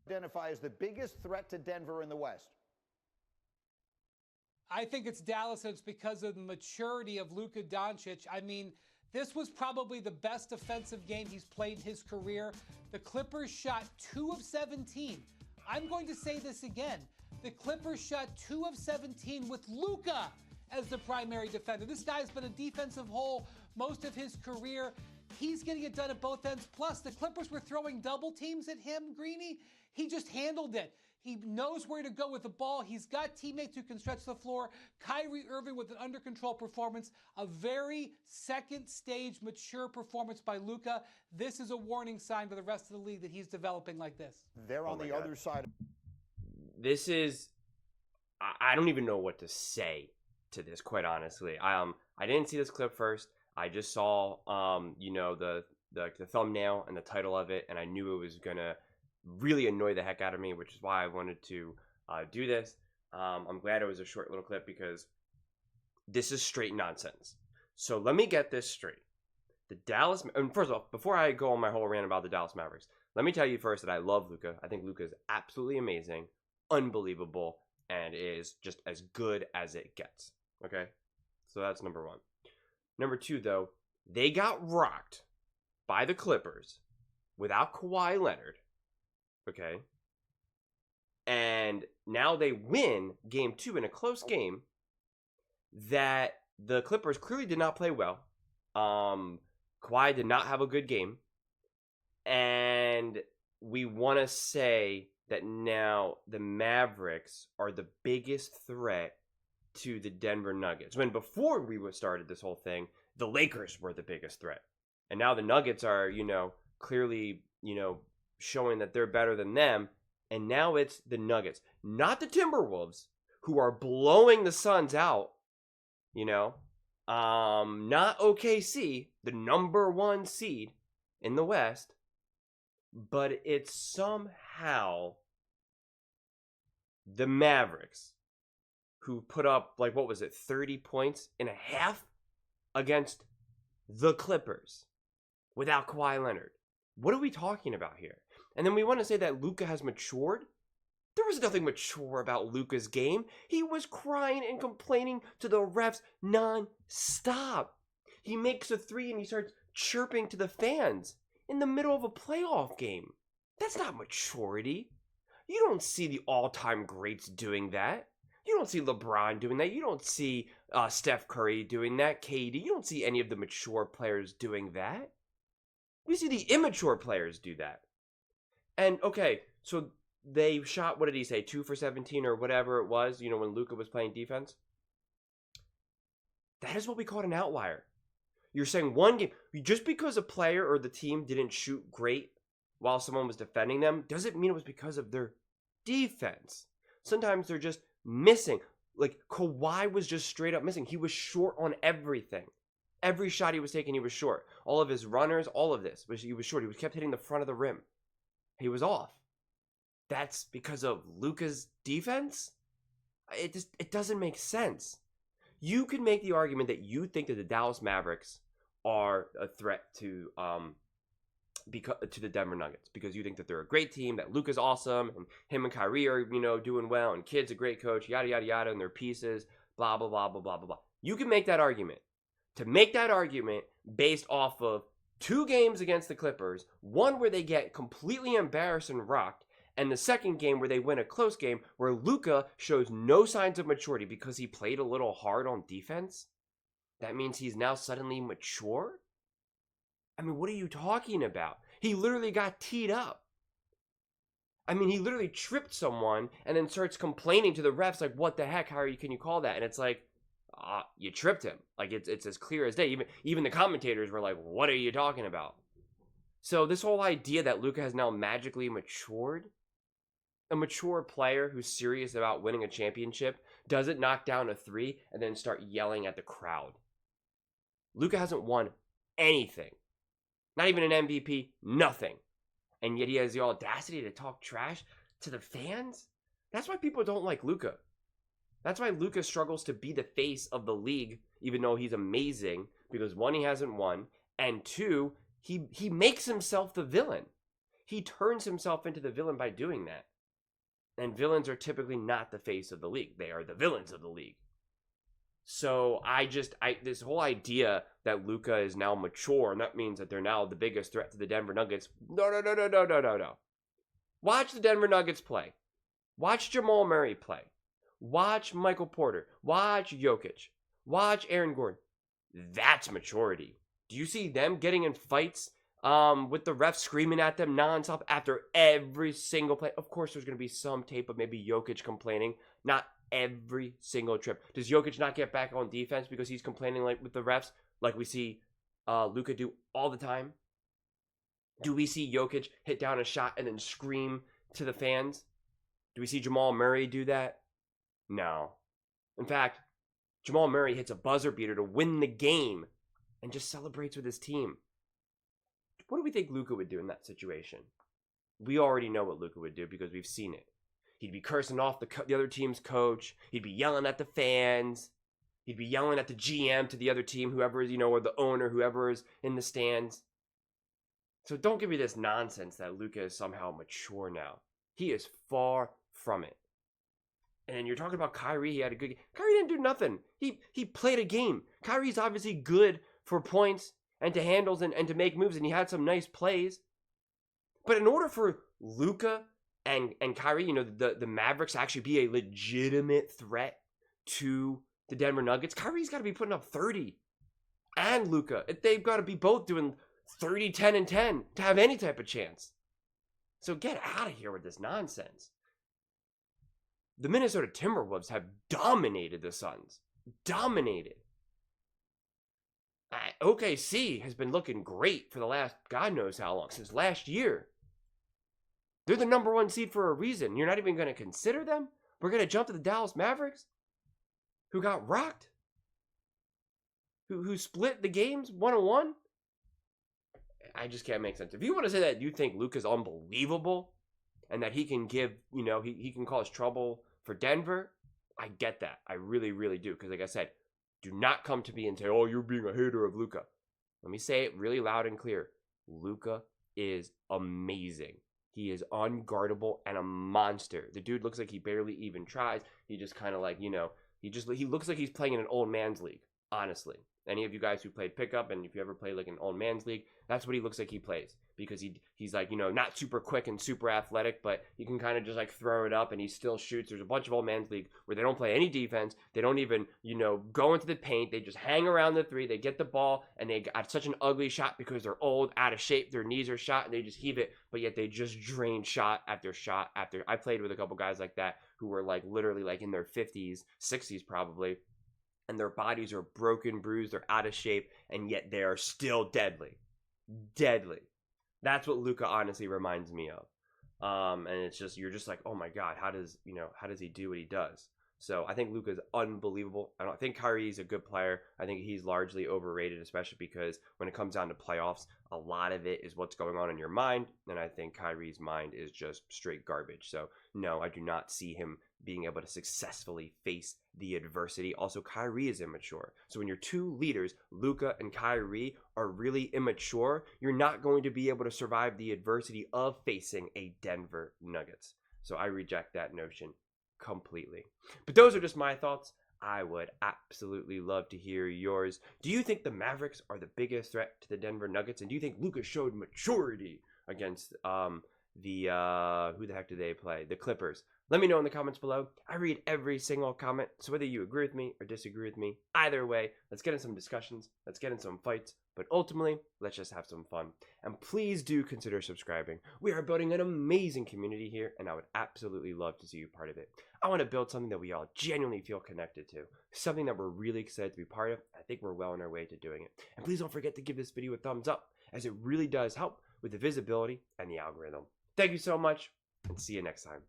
identify as the biggest threat to Denver in the West? I think it's Dallas, and it's because of the maturity of Luka Doncic. I mean, this was probably the best defensive game he's played in his career. The Clippers shot 2 of 17. I'm going to say this again. The Clippers shot 2 of 17 with Luka as the primary defender. This guy's been a defensive hole most of his career. He's getting it done at both ends. Plus, the Clippers were throwing double teams at him, Greeny. He just handled it. He knows where to go with the ball. He's got teammates who can stretch the floor. Kyrie Irving with an under-control performance. A very second-stage mature performance by Luka. This is a warning sign to the rest of the league that he's developing like this. They're on the other side. This is... I don't even know what to say to this, quite honestly. I didn't see this clip first. I just saw, the thumbnail and the title of it, and I knew it was going to really annoy the heck out of me, which is why I wanted to do this. I'm glad it was a short little clip because this is straight nonsense. So let me get this straight. And first of all, before I go on my whole rant about the Dallas Mavericks, let me tell you first that I love Luka. I think Luka is absolutely amazing, unbelievable, and is just as good as it gets. Okay? So that's number one. Number two, though, they got rocked by the Clippers without Kawhi Leonard. Okay. And now they win game 2 in a close game that the Clippers clearly did not play well. Kawhi did not have a good game. And we want to say that now the Mavericks are the biggest threat to the Denver Nuggets. When before we started this whole thing, the Lakers were the biggest threat. And now the Nuggets are, clearly, showing that they're better than them, and now it's the Nuggets, not the Timberwolves, who are blowing the Suns out, not OKC, the number 1 seed in the West, but it's somehow the Mavericks, who put up, 30 points in a half against the Clippers without Kawhi Leonard. What are we talking about here? And then we want to say that Luka has matured. There was nothing mature about Luka's game. He was crying and complaining to the refs non-stop. He makes a 3 and he starts chirping to the fans in the middle of a playoff game. That's not maturity. You don't see the all-time greats doing that. You don't see LeBron doing that. You don't see Steph Curry doing that, KD. You don't see any of the mature players doing that. We see the immature players do that. And, okay, so they shot, what did he say, 2 for 17 or whatever it was, when Luka was playing defense? That is what we call an outlier. You're saying one game, just because a player or the team didn't shoot great while someone was defending them, doesn't mean it was because of their defense. Sometimes they're just missing. Like, Kawhi was just straight up missing. He was short on everything. Every shot he was taking, he was short. All of his runners, all of this, he was short. He was kept hitting the front of the rim. He was off. That's because of Luka's defense? It doesn't make sense. You could make the argument that you think that the Dallas Mavericks are a threat to the Denver Nuggets because you think that they're a great team, that Luka's awesome, and him and Kyrie are, doing well, and Kid's a great coach, yada, yada, yada, and their pieces, blah, blah, blah, blah, blah, blah, blah. You can make that argument. To make that argument based off of 2 games against the Clippers, one where they get completely embarrassed and rocked, and the second game where they win a close game where Luka shows no signs of maturity because he played a little hard on defense, that means he's now suddenly mature? I mean, what are you talking about? He literally got teed up. I mean, he literally tripped someone and then starts complaining to the refs, like, what the heck, can you call that? And it's like, you tripped him. Like, it's as clear as day. Even the commentators were like, what are you talking about? So this whole idea that Luka has now magically matured, a mature player who's serious about winning a championship, doesn't knock down a 3 and then start yelling at the crowd. Luka hasn't won anything. Not even an MVP, nothing. And yet he has the audacity to talk trash to the fans? That's why people don't like Luka. That's why Luka struggles to be the face of the league, even though he's amazing, because 1, he hasn't won, and 2, he makes himself the villain. He turns himself into the villain by doing that. And villains are typically not the face of the league. They are the villains of the league. So this whole idea that Luka is now mature and that means that they're now the biggest threat to the Denver Nuggets. No. Watch the Denver Nuggets play. Watch Jamal Murray play. Watch Michael Porter. Watch Jokic. Watch Aaron Gordon. That's maturity. Do you see them getting in fights with the refs screaming at them nonstop after every single play? Of course, there's going to be some tape of maybe Jokic complaining. Not every single trip. Does Jokic not get back on defense because he's complaining like with the refs, like we see Luka do all the time? Do we see Jokic hit down a shot and then scream to the fans? Do we see Jamal Murray do that? No. In fact, Jamal Murray hits a buzzer beater to win the game and just celebrates with his team. What do we think Luka would do in that situation? We already know what Luka would do because we've seen it. He'd be cursing off the other team's coach. He'd be yelling at the fans. He'd be yelling at the GM to the other team, whoever is, or the owner, whoever is in the stands. So don't give me this nonsense that Luka is somehow mature now. He is far from it. And you're talking about Kyrie. He had a good game. Kyrie didn't do nothing. He played a game. Kyrie's obviously good for points and to handles and to make moves, and he had some nice plays. But in order for Luka and Kyrie, the Mavericks actually be a legitimate threat to the Denver Nuggets, Kyrie's got to be putting up 30. And Luka, they've got to be both doing 30, 10, and 10 to have any type of chance. So get out of here with this nonsense. The Minnesota Timberwolves have dominated the Suns. Dominated. OKC has been looking great for the last God knows how long, since last year. They're the number 1 seed for a reason. You're not even going to consider them? We're going to jump to the Dallas Mavericks, who got rocked? Who split the games 1-1? I just can't make sense. If you want to say that you think Luka's unbelievable and that he can give, he can cause trouble for Denver, I get that. I really, really do. Because like I said, do not come to me and say, oh, you're being a hater of Luka. Let me say it really loud and clear. Luka is amazing. He is unguardable and a monster. The dude looks like he barely even tries. He just kind of like, he looks like he's playing in an old man's league, honestly. Any of you guys who played pickup, and if you ever played like an old man's league, that's what he looks like he plays. Because he's like, not super quick and super athletic, but he can kind of just like throw it up and he still shoots. There's a bunch of old man's league where they don't play any defense. They don't even, go into the paint. They just hang around the three. They get the ball and they got such an ugly shot because they're old, out of shape. Their knees are shot and they just heave it, but yet they just drain shot after shot after. I played with a couple guys like that who were like literally like in their 50s, 60s probably. And their bodies are broken, bruised, they're out of shape, and yet they are still deadly. Deadly. That's what Luka honestly reminds me of. And it's just, you're just like, oh my God, how does he do what he does? So I think Luka's unbelievable. I think Kyrie's a good player. I think he's largely overrated, especially because when it comes down to playoffs, a lot of it is what's going on in your mind. And I think Kyrie's mind is just straight garbage. So no, I do not see him being able to successfully face the adversity. Also, Kyrie is immature. So when your two leaders, Luka and Kyrie, are really immature, you're not going to be able to survive the adversity of facing a Denver Nuggets. So I reject that notion completely. But those are just my thoughts. I would absolutely love to hear yours. Do you think the Mavericks are the biggest threat to the Denver Nuggets? And do you think Luka showed maturity against who the heck do they play? The Clippers. Let me know in the comments below. I read every single comment, so whether you agree with me or disagree with me, either way, let's get in some discussions, let's get in some fights, but ultimately, let's just have some fun. And please do consider subscribing. We are building an amazing community here, and I would absolutely love to see you part of it. I want to build something that we all genuinely feel connected to, something that we're really excited to be part of. I think we're well on our way to doing it. And please don't forget to give this video a thumbs up, as it really does help with the visibility and the algorithm. Thank you so much, and see you next time.